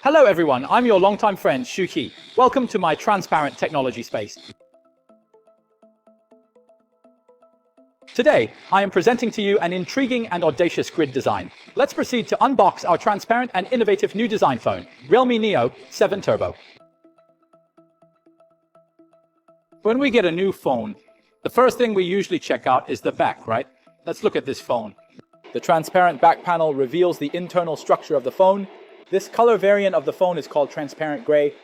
Hello everyone, I'm your longtime friend Shuki. Welcome to my transparent technology space. Today, I am presenting to you an intriguing and audacious grid design. Let's proceed to unbox our transparent and innovative new design phone, Realme Neo 7 Turbo. When we get a new phone, the first thing we usually check out is the back, right? Let's look at this phone. The transparent back panel reveals the internal structure of the phone. This color variant of the phone is called transparent gray.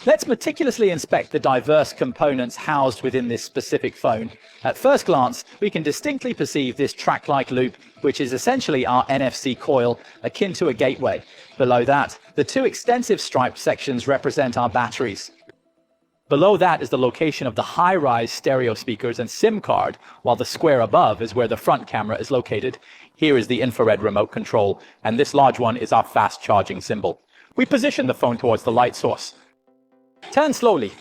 Let's meticulously inspect the diverse components housed within this specific phone. At first glance, we can distinctly perceive this track-like loop, which is essentially our NFC coil, akin to a gateway. Below that, the two extensive striped sections represent our batteries. Below that is the location of the high-rise stereo speakers and SIM card, while the square above is where the front camera is located. Here is the infrared remote control, and this large one is our fast charging symbol. We position the phone towards the light source. Turn slowly.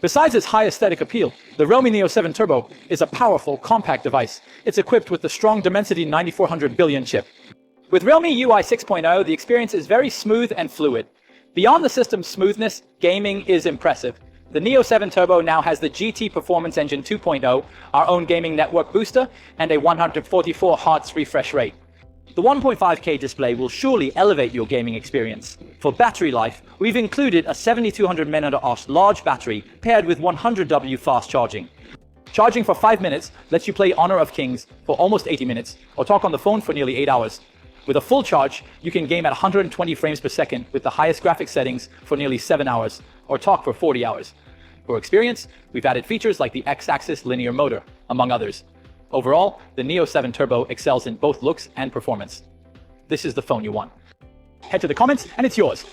Besides its high aesthetic appeal, the Realme Neo 7 Turbo is a powerful, compact device. It's equipped with the strong Dimensity 9400 billion chip. With Realme UI 6.0, the experience is very smooth and fluid. Beyond the system's smoothness, gaming is impressive. The Neo 7 Turbo now has the GT Performance Engine 2.0, our own gaming network booster, and a 144 Hz refresh rate. The 1.5K display will surely elevate your gaming experience. For battery life, we've included a 7200 mAh large battery paired with 100W fast charging. Charging for 5 minutes lets you play Honor of Kings for almost 80 minutes, or talk on the phone for nearly 8 hours. With a full charge, you can game at 120 frames per second with the highest graphics settings for nearly 7 hours, or talk for 40 hours. For experience, we've added features like the X-axis linear motor, among others. Overall, the Neo 7 Turbo excels in both looks and performance. This is the phone you want. Head to the comments and it's yours.